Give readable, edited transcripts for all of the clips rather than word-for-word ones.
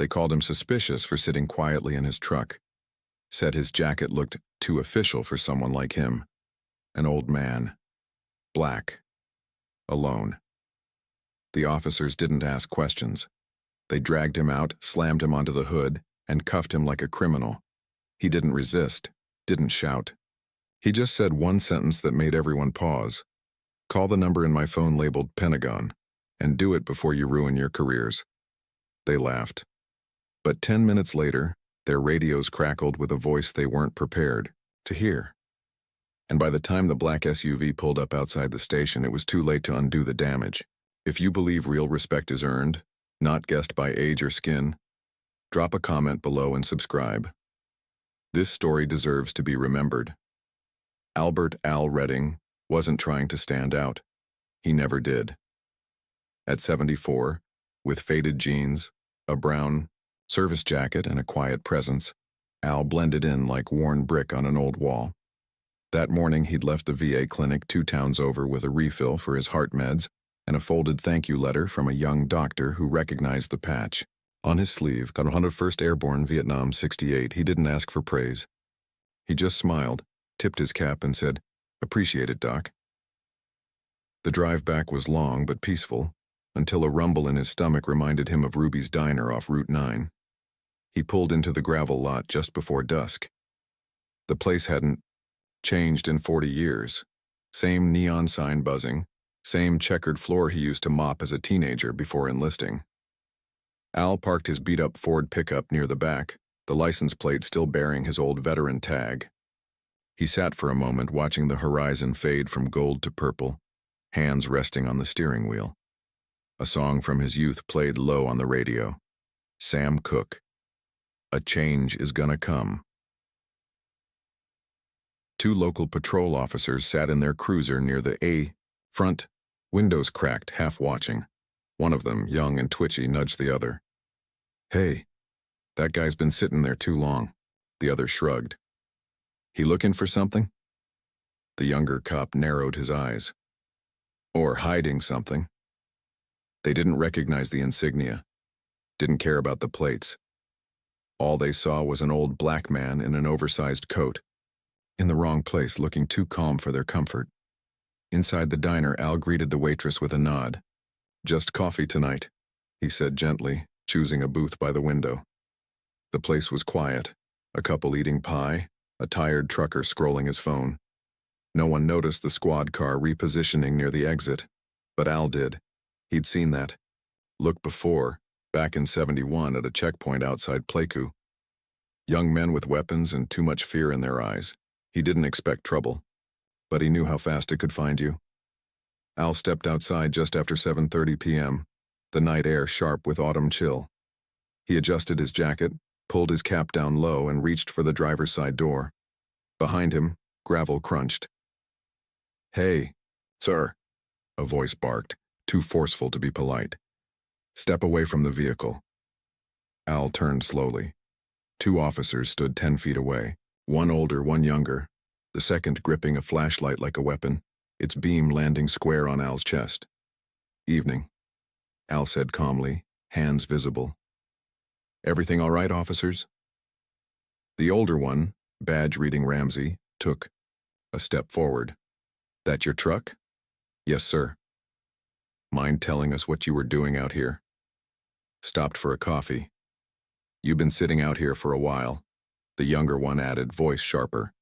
They called him suspicious for sitting quietly in his truck. Said his jacket looked too official for someone like him. An old man. Black. Alone. The officers didn't ask questions. They dragged him out, slammed him onto the hood, and cuffed him like a criminal. He didn't resist, didn't shout. He just said one sentence that made everyone pause. Call the number in my phone labeled Pentagon, and do it before you ruin your careers. They laughed. But 10 minutes later, their radios crackled with a voice they weren't prepared to hear. And by the time the black SUV pulled up outside the station, it was too late to undo the damage. If you believe real respect is earned, not guessed by age or skin, drop a comment below and subscribe. This story deserves to be remembered. Albert Al Redding wasn't trying to stand out. He never did. At 74, with faded jeans, a brown service jacket, and a quiet presence, Al blended in like worn brick on an old wall. That morning he'd left the VA clinic 2 towns over with a refill for his heart meds and a folded thank you letter from a young doctor who recognized the patch. On his sleeve, got 101st Airborne, Vietnam, 68. He didn't ask for praise. He just smiled, tipped his cap, and said, "Appreciate it, Doc." The drive back was long but peaceful, until a rumble in his stomach reminded him of Ruby's Diner off Route 9. He pulled into the gravel lot just before dusk. The place hadn't changed in 40 years. Same neon sign buzzing, same checkered floor he used to mop as a teenager before enlisting. Al parked his beat-up Ford pickup near the back, the license plate still bearing his old veteran tag. He sat for a moment watching the horizon fade from gold to purple, hands resting on the steering wheel. A song from his youth played low on the radio. Sam Cooke. A change is gonna come. 2 local patrol officers sat in their cruiser near the A front, windows cracked, half watching. One of them, young and twitchy, nudged the other. "Hey, that guy's been sitting there too long." The other shrugged. "He looking for something?" The younger cop narrowed his eyes. "Or hiding something." They didn't recognize the insignia, didn't care about the plates. All they saw was an old black man in an oversized coat, in the wrong place, looking too calm for their comfort. Inside the diner, Al greeted the waitress with a nod. "Just coffee tonight," he said gently, choosing a booth by the window. The place was quiet, a couple eating pie, a tired trucker scrolling his phone. No one noticed the squad car repositioning near the exit, but Al did. He'd seen that. Looked before, back in 71 at a checkpoint outside Pleiku. Young men with weapons and too much fear in their eyes. He didn't expect trouble, but he knew how fast it could find you. Al stepped outside just after 7:30 p.m., the night air sharp with autumn chill. He adjusted his jacket, pulled his cap down low, and reached for the driver's side door. Behind him, gravel crunched. "Hey, sir," a voice barked, too forceful to be polite. "Step away from the vehicle." Al turned slowly. 2 officers stood 10 feet away, one older, one younger, the second gripping a flashlight like a weapon, its beam landing square on Al's chest. "Evening," Al said calmly, hands visible. "Everything all right, officers?" The older one, badge reading Ramsey, took a step forward. "That your truck?" "Yes, sir." "Mind telling us what you were doing out here?" "Stopped for a coffee." "You've been sitting out here for a while," the younger one added, voice sharper.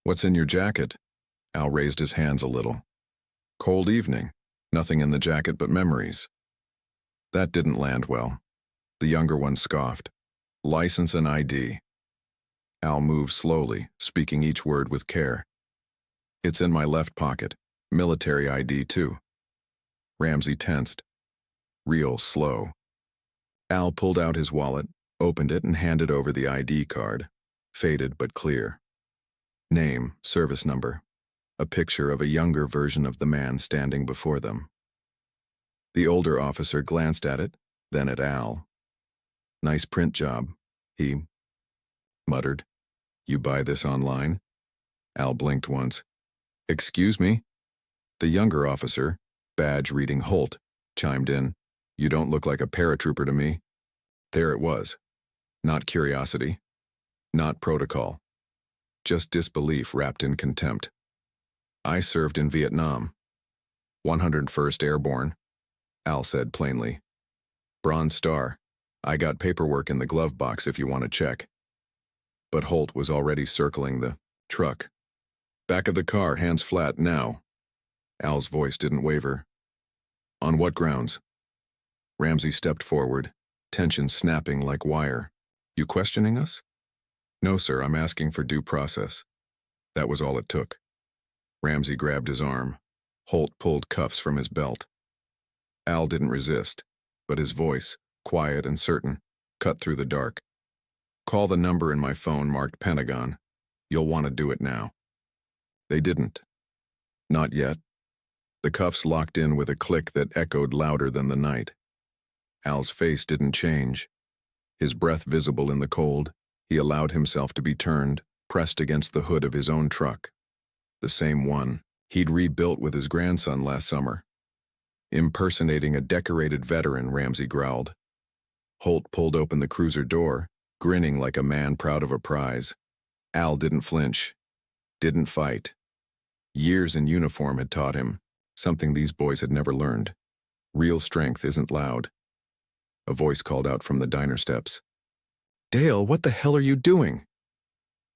"What's in your jacket?" Al raised his hands a little. "Cold evening. Nothing in the jacket but memories." That didn't land well. The younger one scoffed. "License and ID." Al moved slowly, speaking each word with care. "It's in my left pocket. Military ID, too." Ramsey tensed. Real slow. Al pulled out his wallet, opened it, and handed over the ID card. Faded but clear. Name, service number. A picture of a younger version of the man standing before them. The older officer glanced at it, then at Al. "Nice print job," he muttered. "You buy this online?" Al blinked once. "Excuse me?" The younger officer, badge reading Holt, chimed in. "You don't look like a paratrooper to me." There it was. Not curiosity. Not protocol. Just disbelief wrapped in contempt. I served in Vietnam. 101st Airborne, Al said plainly. Bronze Star. I got paperwork in the glove box if you want to check. But Holt was already circling the truck. Back of the car, hands flat, now. Al's voice didn't waver. On what grounds? Ramsey stepped forward, tension snapping like wire. You questioning us? No, sir, I'm asking for due process. That was all it took. Ramsey grabbed his arm. Holt pulled cuffs from his belt. Al didn't resist, but his voice, quiet and certain, cut through the dark. Call the number in my phone marked Pentagon. You'll want to do it now. They didn't. Not yet. The cuffs locked in with a click that echoed louder than the night. Al's face didn't change. His breath visible in the cold, he allowed himself to be turned, pressed against the hood of his own truck. The same one he'd rebuilt with his grandson last summer. Impersonating a decorated veteran, Ramsey growled. Holt pulled open the cruiser door, grinning like a man proud of a prize. Al didn't flinch, didn't fight. Years in uniform had taught him something these boys had never learned. Real strength isn't loud. A voice called out from the diner steps. Dale, what the hell are you doing?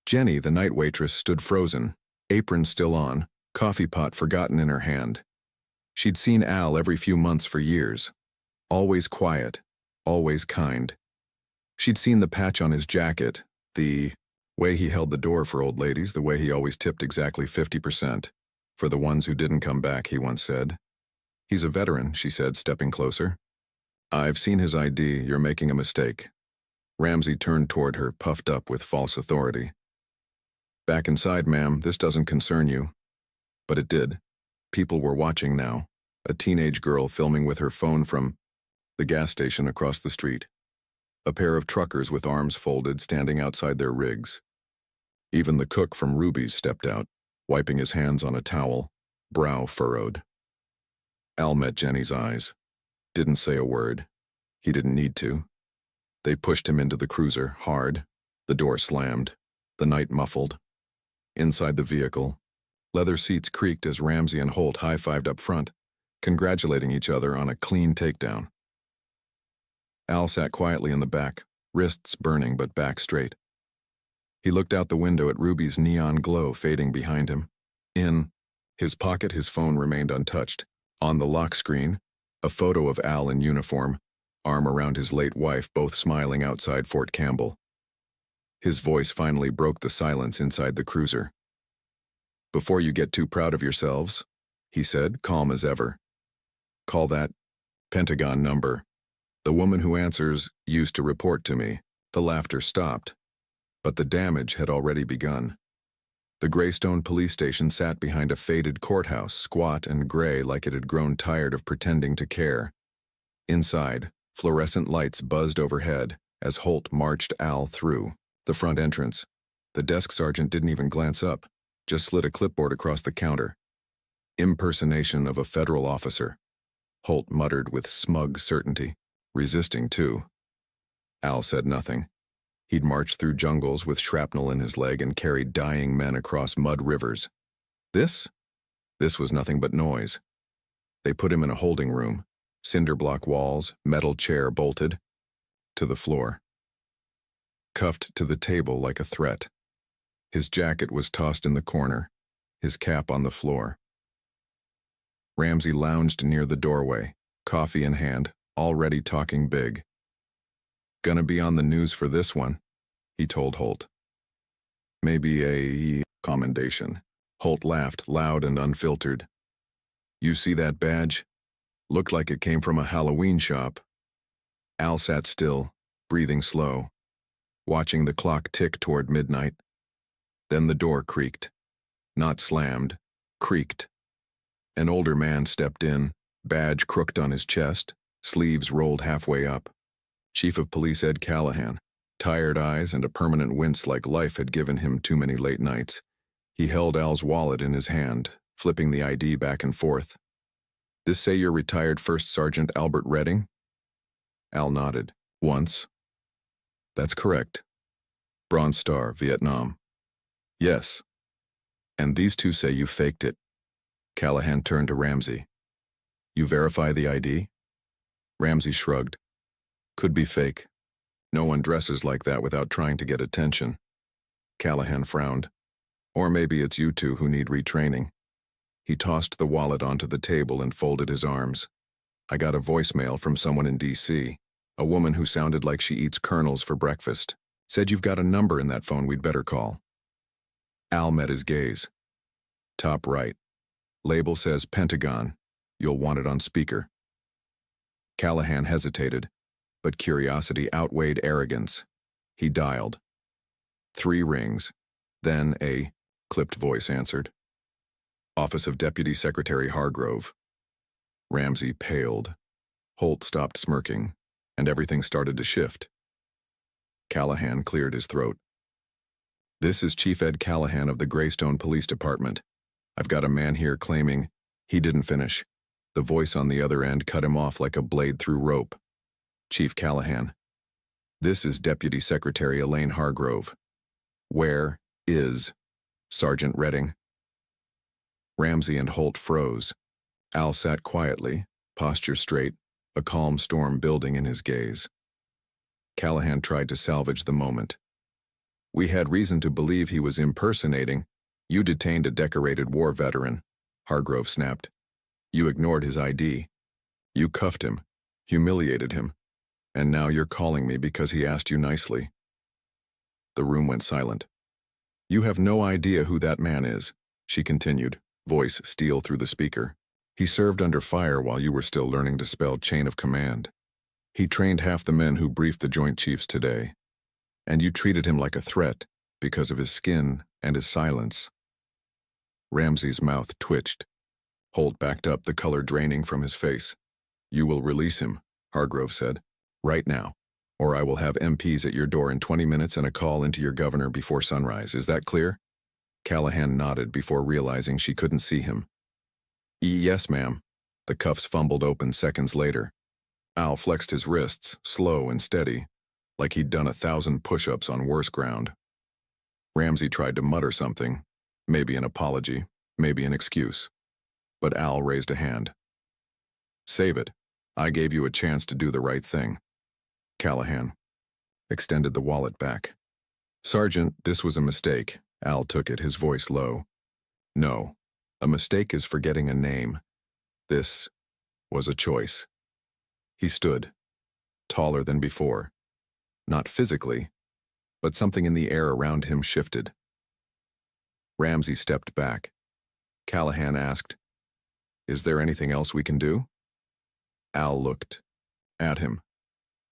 Jenny, the night waitress, stood frozen, apron still on, coffee pot forgotten in her hand. She'd seen Al every few months for years. Always quiet, always kind. She'd seen the patch on his jacket, the way he held the door for old ladies, the way he always tipped exactly 50%. For the ones who didn't come back, he once said. He's a veteran, she said, stepping closer. I've seen his ID, you're making a mistake. Ramsey turned toward her, puffed up with false authority. Back inside, ma'am, this doesn't concern you. But it did. People were watching now. A teenage girl filming with her phone from the gas station across the street. A pair of truckers with arms folded standing outside their rigs. Even the cook from Ruby's stepped out, wiping his hands on a towel, brow furrowed. Al met Jenny's eyes. Didn't say a word. He didn't need to. They pushed him into the cruiser, hard. The door slammed. The night muffled. Inside the vehicle, leather seats creaked as Ramsey and Holt high-fived up front, congratulating each other on a clean takedown. Al sat quietly in the back, wrists burning but back straight. He looked out the window at Ruby's neon glow fading behind him. In his pocket, his phone remained untouched. On the lock screen, a photo of Al in uniform, arm around his late wife, both smiling outside Fort Campbell. His voice finally broke the silence inside the cruiser. Before you get too proud of yourselves, he said, calm as ever. Call that Pentagon number. The woman who answers used to report to me. The laughter stopped. But the damage had already begun. The Greystone police station sat behind a faded courthouse, squat and gray like it had grown tired of pretending to care. Inside, fluorescent lights buzzed overhead as Holt marched Al through the front entrance. The desk sergeant didn't even glance up, just slid a clipboard across the counter. Impersonation of a federal officer. Holt muttered with smug certainty. Resisting, too. Al said nothing. He'd marched through jungles with shrapnel in his leg and carried dying men across mud rivers. This was nothing but noise. They put him in a holding room, cinder block walls, metal chair bolted to the floor. Cuffed to the table like a threat. His jacket was tossed in the corner, his cap on the floor. Ramsey lounged near the doorway, coffee in hand, already talking big. Gonna be on the news for this one, he told Holt. Maybe a commendation. Holt laughed, loud and unfiltered. You see that badge? Looked like it came from a Halloween shop. Al sat still, breathing slow, watching the clock tick toward midnight. Then the door creaked. Not slammed, creaked. An older man stepped in, badge crooked on his chest, sleeves rolled halfway up. Chief of Police Ed Callahan, tired eyes and a permanent wince like life had given him too many late nights. He held Al's wallet in his hand, flipping the ID back and forth. This say you're retired First Sergeant Albert Redding? Al nodded. Once. That's correct. Bronze Star, Vietnam. Yes. And these two say you faked it. Callahan turned to Ramsey. You verify the ID? Ramsey shrugged. Could be fake. No one dresses like that without trying to get attention. Callahan frowned. Or maybe it's you two who need retraining. He tossed the wallet onto the table and folded his arms. I got a voicemail from someone in D.C., a woman who sounded like she eats kernels for breakfast. Said you've got a number in that phone we'd better call. Al met his gaze. Top right. Label says Pentagon. You'll want it on speaker. Callahan hesitated, but curiosity outweighed arrogance. He dialed. 3 rings. Then a clipped voice answered. Office of Deputy Secretary Hargrove. Ramsey paled. Holt stopped smirking, and everything started to shift. Callahan cleared his throat. This is Chief Ed Callahan of the Greystone Police Department. I've got a man here claiming he didn't finish. The voice on the other end cut him off like a blade through rope. Chief Callahan. This is Deputy Secretary Elaine Hargrove. Where is Sergeant Redding? Ramsey and Holt froze. Al sat quietly, posture straight, a calm storm building in his gaze. Callahan tried to salvage the moment. We had reason to believe he was impersonating. You detained a decorated war veteran, Hargrove snapped. You ignored his ID. You cuffed him, humiliated him, and now you're calling me because he asked you nicely. The room went silent. You have no idea who that man is, she continued, voice steel through the speaker. He served under fire while you were still learning to spell chain of command. He trained half the men who briefed the Joint Chiefs today. And you treated him like a threat because of his skin and his silence. Ramsey's mouth twitched. Holt backed up, the color draining from his face. You will release him, Hargrove said. Right now. Or I will have MPs at your door in 20 minutes and a call into your governor before sunrise. Is that clear? Callahan nodded before realizing she couldn't see him. Yes, ma'am. The cuffs fumbled open seconds later. Al flexed his wrists, slow and steady, like he'd done 1,000 push-ups on worse ground. Ramsey tried to mutter something, maybe an apology, maybe an excuse. But Al raised a hand. Save it. I gave you a chance to do the right thing. Callahan extended the wallet back. Sergeant, this was a mistake. Al took it, his voice low. No, a mistake is forgetting a name. This was a choice. He stood, taller than before. Not physically, but something in the air around him shifted. Ramsey stepped back. Callahan asked, Is there anything else we can do? Al looked at him.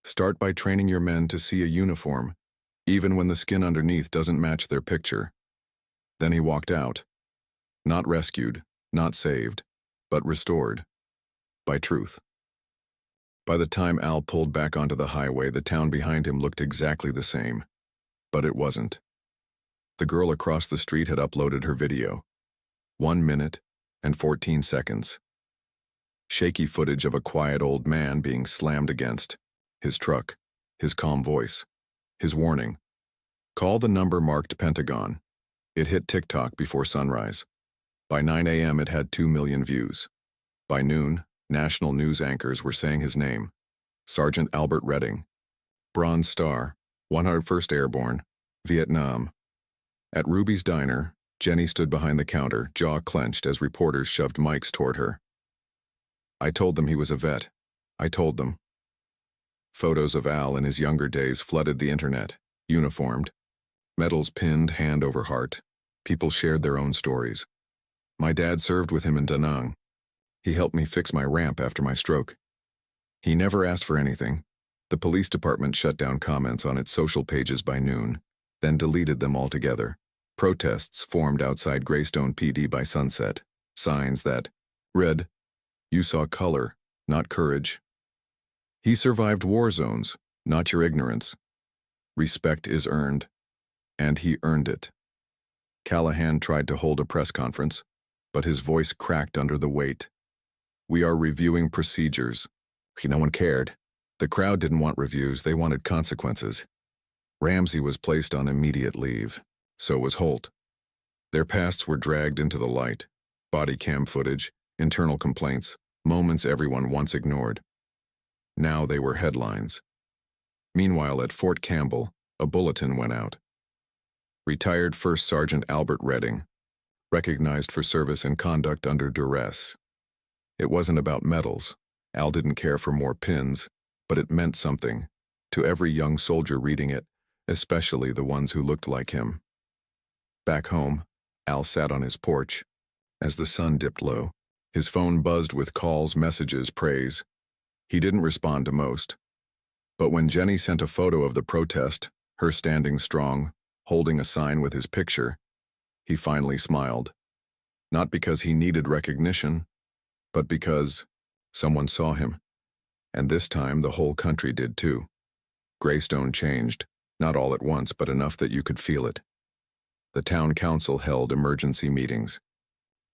Start by training your men to see a uniform, even when the skin underneath doesn't match their picture. Then he walked out. Not rescued, not saved, but restored. By truth. By the time Al pulled back onto the highway, the town behind him looked exactly the same. But it wasn't. The girl across the street had uploaded her video. 1 minute and 14 seconds. Shaky footage of a quiet old man being slammed against. His truck, his calm voice, his warning. Call the number marked Pentagon. It hit TikTok before sunrise. By 9 a.m. it had 2 million views. By noon, national news anchors were saying his name. Sergeant Albert Redding. Bronze Star, 101st Airborne, Vietnam. At Ruby's Diner, Jenny stood behind the counter, jaw clenched as reporters shoved mics toward her. I told them he was a vet. I told them. Photos of Al in his younger days flooded the internet, uniformed. Medals pinned hand over heart. People shared their own stories. My dad served with him in Da Nang. He helped me fix my ramp after my stroke. He never asked for anything. The police department shut down comments on its social pages by noon, then deleted them altogether. Protests formed outside Greystone PD by sunset. Signs that read, You saw color, not courage. He survived war zones, not your ignorance. Respect is earned. And he earned it. Callahan tried to hold a press conference, but his voice cracked under the weight. We are reviewing procedures. No one cared. The crowd didn't want reviews, they wanted consequences. Ramsey was placed on immediate leave. So was Holt. Their pasts were dragged into the light. Body cam footage, internal complaints, moments everyone once ignored. Now they were headlines. Meanwhile, at Fort Campbell, a bulletin went out. Retired First Sergeant Albert Redding, recognized for service and conduct under duress. It wasn't about medals. Al didn't care for more pins, but it meant something to every young soldier reading it, especially the ones who looked like him. Back home, Al sat on his porch. As the sun dipped low, his phone buzzed with calls, messages, praise. He didn't respond to most. But when Jenny sent a photo of the protest, her standing strong, holding a sign with his picture, he finally smiled. Not because he needed recognition, but because someone saw him. And this time the whole country did too. Greystone changed, not all at once, but enough that you could feel it. The town council held emergency meetings.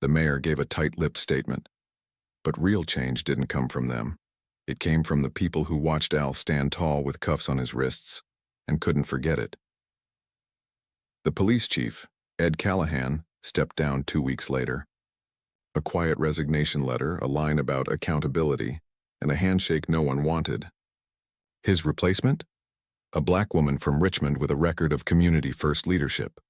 The mayor gave a tight-lipped statement. But real change didn't come from them. It came from the people who watched Al stand tall with cuffs on his wrists and couldn't forget it. The police chief, Ed Callahan, stepped down 2 weeks later. A quiet resignation letter, a line about accountability, and a handshake no one wanted. His replacement? A black woman from Richmond with a record of community-first leadership.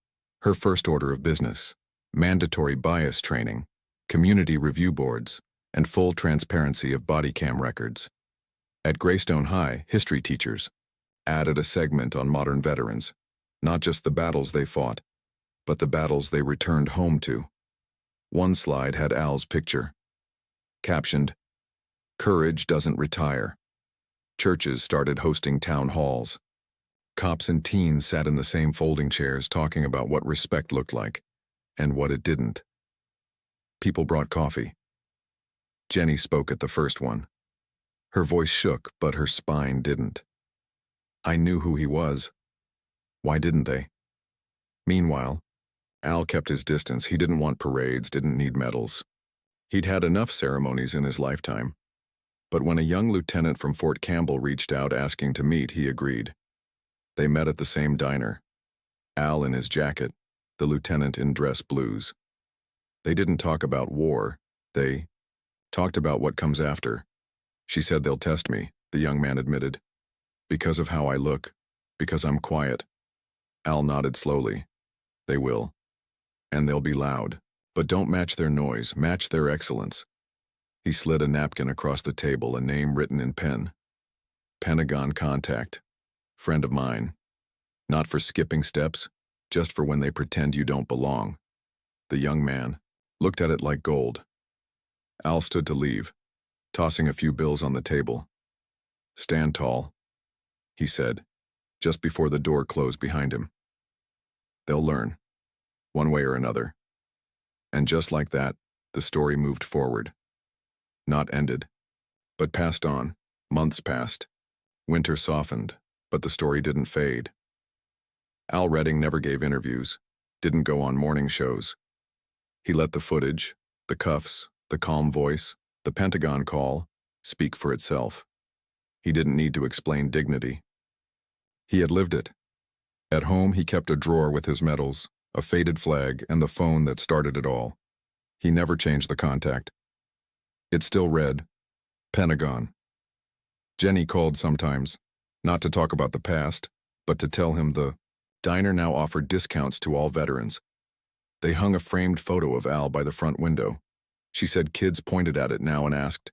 Her first order of business, mandatory bias training, community review boards, and full transparency of body cam records. At Greystone High, history teachers added a segment on modern veterans, not just the battles they fought, but the battles they returned home to. One slide had Al's picture, captioned, "Courage doesn't retire." Churches started hosting town halls. Cops and teens sat in the same folding chairs talking about what respect looked like and what it didn't. People brought coffee. Jenny spoke at the first one. Her voice shook, but her spine didn't. I knew who he was. Why didn't they? Meanwhile, Al kept his distance. He didn't want parades, didn't need medals. He'd had enough ceremonies in his lifetime. But when a young lieutenant from Fort Campbell reached out asking to meet, he agreed. They met at the same diner. Al in his jacket, the lieutenant in dress blues. They didn't talk about war. They talked about what comes after. She said they'll test me, the young man admitted. Because of how I look, because I'm quiet. Al nodded slowly. They will. And they'll be loud. But don't match their noise, match their excellence. He slid a napkin across the table, a name written in pen. Pentagon contact. Friend of mine. Not for skipping steps, just for when they pretend you don't belong. The young man looked at it like gold. Al stood to leave, tossing a few bills on the table. Stand tall, he said, just before the door closed behind him. They'll learn, one way or another. And just like that, the story moved forward. Not ended, but passed on. Months passed. Winter softened, but the story didn't fade. Al Redding never gave interviews, didn't go on morning shows. He let the footage, the cuffs, the calm voice, the Pentagon call, speak for itself. He didn't need to explain dignity. He had lived it. At home, he kept a drawer with his medals, a faded flag, and the phone that started it all. He never changed the contact. It still read, Pentagon. Jenny called sometimes, not to talk about the past, but to tell him the diner now offered discounts to all veterans. They hung a framed photo of Al by the front window. She said kids pointed at it now and asked,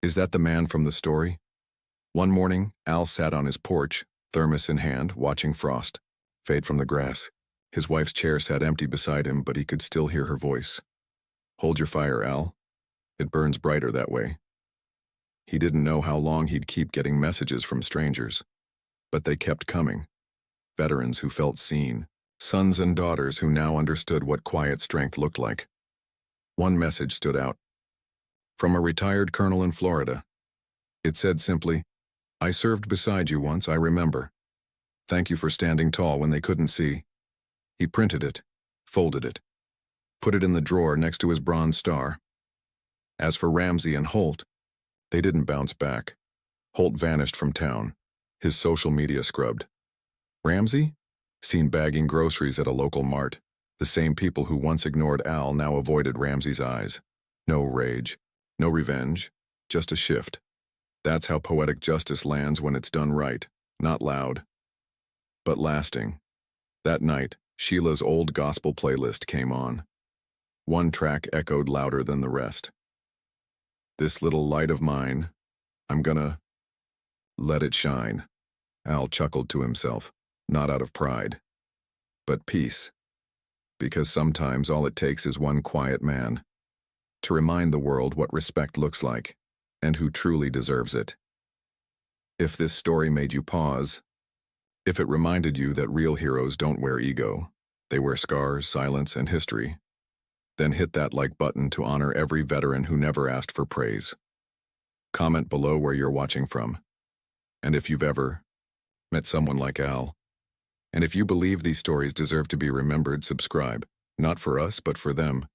"Is that the man from the story?" One morning, Al sat on his porch, thermos in hand, watching frost fade from the grass. His wife's chair sat empty beside him, but he could still hear her voice. "Hold your fire, Al. It burns brighter that way." He didn't know how long he'd keep getting messages from strangers, but they kept coming. Veterans who felt seen, sons and daughters who now understood what quiet strength looked like. One message stood out. From a retired colonel in Florida. It said simply, "I served beside you once, I remember. Thank you for standing tall when they couldn't see." He printed it, folded it, put it in the drawer next to his bronze star. As for Ramsey and Holt, they didn't bounce back. Holt vanished from town, his social media scrubbed. Ramsey? Seen bagging groceries at a local mart. The same people who once ignored Al now avoided Ramsey's eyes. No rage, no revenge, just a shift. That's how poetic justice lands when it's done right, not loud, but lasting. That night, Sheila's old gospel playlist came on. One track echoed louder than the rest. This little light of mine, I'm gonna let it shine. Al chuckled to himself, not out of pride, but peace. Because sometimes all it takes is one quiet man to remind the world what respect looks like and who truly deserves it. If this story made you pause, if it reminded you that real heroes don't wear ego, they wear scars, silence, and history, then hit that like button to honor every veteran who never asked for praise. Comment below where you're watching from, and if you've ever met someone like Al. And if you believe these stories deserve to be remembered, subscribe, not for us, but for them.